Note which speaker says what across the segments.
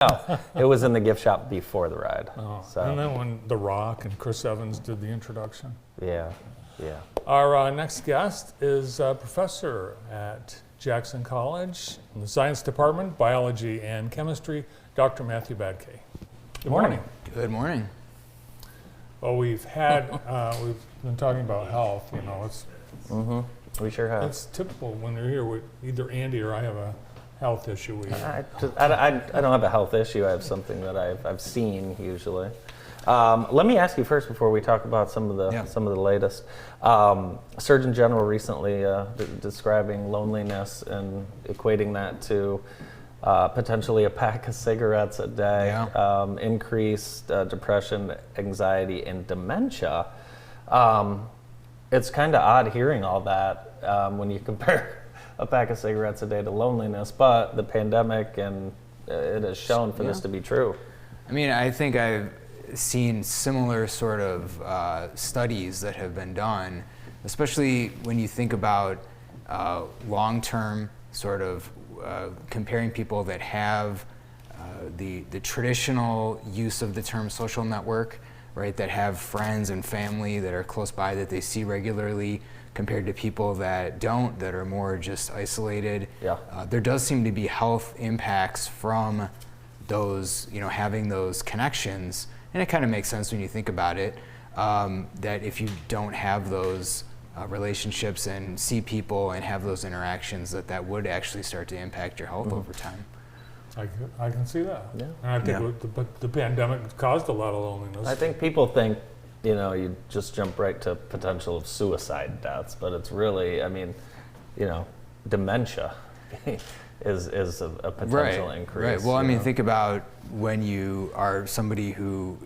Speaker 1: No, it was in the gift shop before the ride.
Speaker 2: Oh,
Speaker 1: So
Speaker 2: and then when The Rock and Chris Evans did the introduction.
Speaker 1: yeah, yeah.
Speaker 2: Our next guest is a professor at Jackson College in the Science Department, Biology and Chemistry, Dr. Matthew Badtke. Good morning.
Speaker 3: Good morning.
Speaker 2: Well, we've been talking about health. You know, it's
Speaker 1: We sure have.
Speaker 2: it's typical when they're here. Either Andy or I have a health issue.
Speaker 1: I don't have a health issue. I have something that I've seen usually. Let me ask you first before we talk about some of the latest. Surgeon General recently describing loneliness and equating that to potentially a pack of cigarettes a day, increased depression, anxiety, and dementia. It's kind of odd hearing all that when you compare a pack of cigarettes a day to loneliness, but the pandemic and it has shown for this to be true.
Speaker 3: I mean, I think I've seen similar sort of studies that have been done, especially when you think about long-term sort of comparing people that have the traditional use of the term social network, right, that have friends and family that are close by that they see regularly, compared to people that don't, that are more just isolated. There does seem to be health impacts from those, having those connections, and it kind of makes sense when you think about it, that if you don't have those relationships and see people and have those interactions, that would actually start to impact your health over time.
Speaker 2: I can see that.
Speaker 1: Yeah.
Speaker 2: And I think the pandemic caused a lot of loneliness.
Speaker 1: I think people think, you just jump right to potential of suicide deaths, but it's really, dementia is a potential increase.
Speaker 3: Right. Well, I mean, think about when you are somebody who,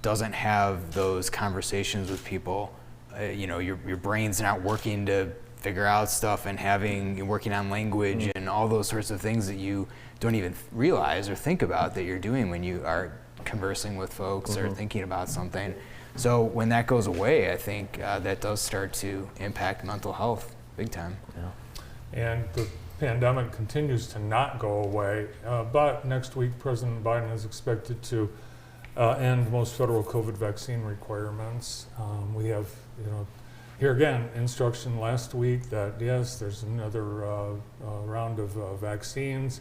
Speaker 3: doesn't have those conversations with people, your brain's not working to figure out stuff and working on language and all those sorts of things that you don't even realize or think about that you're doing when you are conversing with folks or thinking about something. So when that goes away, I think that does start to impact mental health big time.
Speaker 2: Yeah. And the pandemic continues to not go away, but next week President Biden is expected to end most federal COVID vaccine requirements. We have, here again, instruction last week that yes, there's another round of vaccines,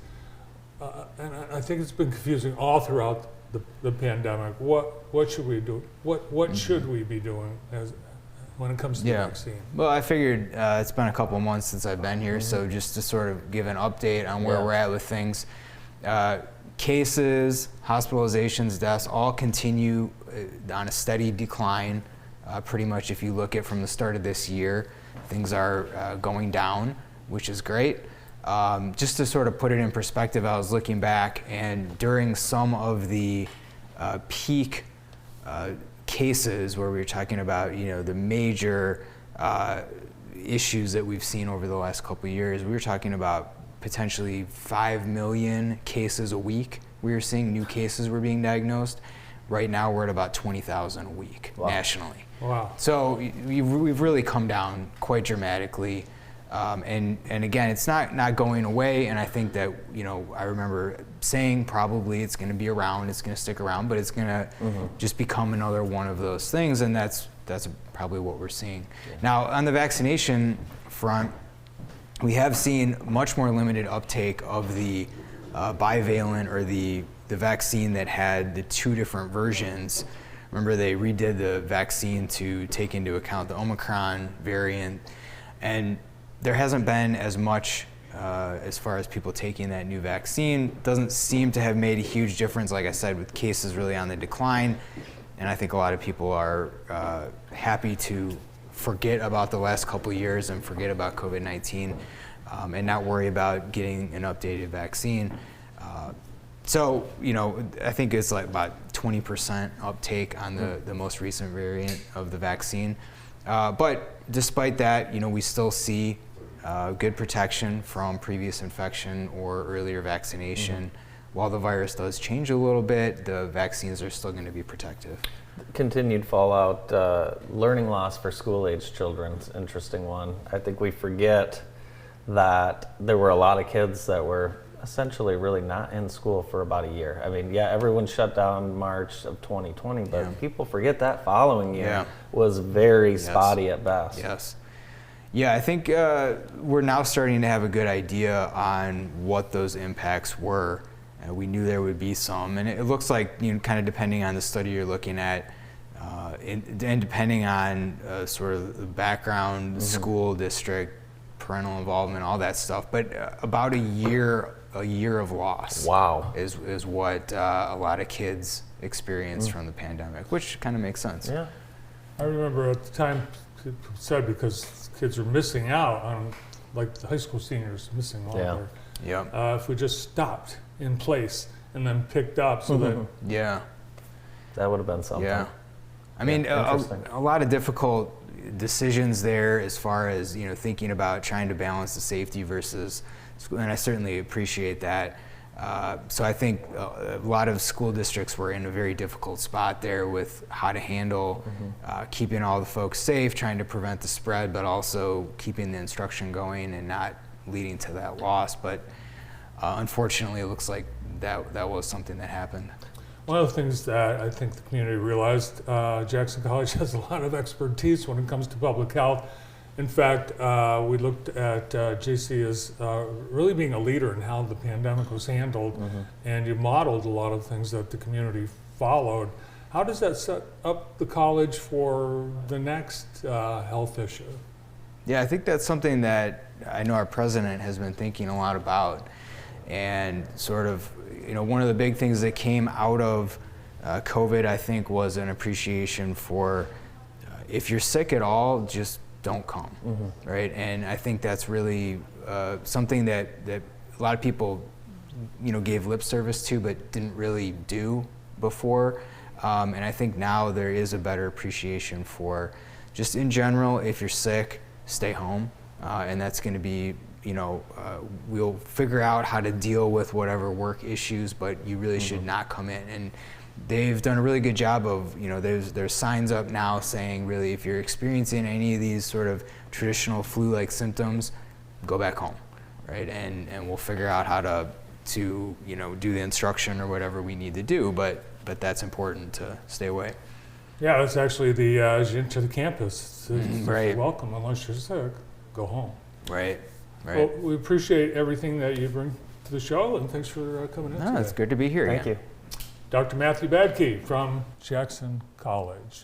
Speaker 2: and I think it's been confusing all throughout the pandemic. What should we do? What should we be doing when it comes to the vaccine?
Speaker 3: Well, I figured it's been a couple months since I've been here, so just to sort of give an update on where we're at with things. Cases, hospitalizations, deaths all continue on a steady decline. Pretty much if you look at from the start of this year, things are going down, which is great. Just to sort of put it in perspective, I was looking back, and during some of the peak cases where we were talking about, the major issues that we've seen over the last couple of years, we were talking about potentially 5 million cases a week. We were seeing new cases were being diagnosed. Right now we're at about 20,000 a week nationally.
Speaker 2: Wow.
Speaker 3: So we've really come down quite dramatically. And again, it's not going away, and I think that, I remember saying probably it's going to be around, it's going to stick around, but it's going to just become another one of those things, and that's probably what we're seeing. Now, on the vaccination front, we have seen much more limited uptake of the bivalent or the vaccine that had the two different versions. Remember, they redid the vaccine to take into account the Omicron variant, and there hasn't been as much as far as people taking that new vaccine. Doesn't seem to have made a huge difference, like I said, with cases really on the decline. And I think a lot of people are happy to forget about the last couple of years and forget about COVID-19 and not worry about getting an updated vaccine. So, I think it's like about 20% uptake on the most recent variant of the vaccine. But despite that, we still see good protection from previous infection or earlier vaccination. While the virus does change a little bit, the vaccines are still going to be protective.
Speaker 1: Continued fallout, learning loss for school-age children is an interesting one. I think we forget that there were a lot of kids that were essentially really not in school for about a year. I mean, yeah, everyone shut down March of 2020, but people forget that following year was very spotty at best.
Speaker 3: Yes. Yeah, I think we're now starting to have a good idea on what those impacts were. We knew there would be some, and it looks like, kind of depending on the study you're looking at, and depending on sort of the background, the school district, parental involvement, all that stuff, but about a year of loss.
Speaker 1: Wow.
Speaker 3: Is what a lot of kids experienced from the pandemic, which kind of makes sense.
Speaker 1: Yeah.
Speaker 2: I remember at the time people said because kids are missing out on, like the high school seniors missing all their.
Speaker 3: Yeah.
Speaker 2: If we just stopped in place and then picked up so that.
Speaker 3: Yeah.
Speaker 1: That would have been something.
Speaker 3: Yeah. I mean, a lot of difficult decisions there as far as, thinking about trying to balance the safety versus school, and I certainly appreciate that. So I think a lot of school districts were in a very difficult spot there with how to handle keeping all the folks safe, trying to prevent the spread, but also keeping the instruction going and not leading to that loss. But unfortunately, it looks like that was something that happened.
Speaker 2: One of the things that I think the community realized, Jackson College has a lot of expertise when it comes to public health. In fact, we looked at JC as really being a leader in how the pandemic was handled, and you modeled a lot of things that the community followed. How does that set up the college for the next health issue?
Speaker 3: Yeah, I think that's something that I know our president has been thinking a lot about, and sort of, one of the big things that came out of COVID, I think, was an appreciation for if you're sick at all, just don't come, right? And I think that's really something that a lot of people, gave lip service to, but didn't really do before. And I think now there is a better appreciation for just in general, if you're sick, stay home. And that's going to be, we'll figure out how to deal with whatever work issues, but you really should not come in. And they've done a really good job of, there's signs up now saying, really, if you're experiencing any of these sort of traditional flu-like symptoms, go back home, right? And we'll figure out how to do the instruction or whatever we need to do, but that's important to stay away.
Speaker 2: Yeah, that's actually the as you enter the campus,
Speaker 3: right.
Speaker 2: Welcome. Unless you're sick, go home.
Speaker 3: Right.
Speaker 2: Well, we appreciate everything that you bring to the show, and thanks for coming in today.
Speaker 3: It's good to be here.
Speaker 1: Thank you.
Speaker 2: Dr. Matthew Badtke from Jackson College.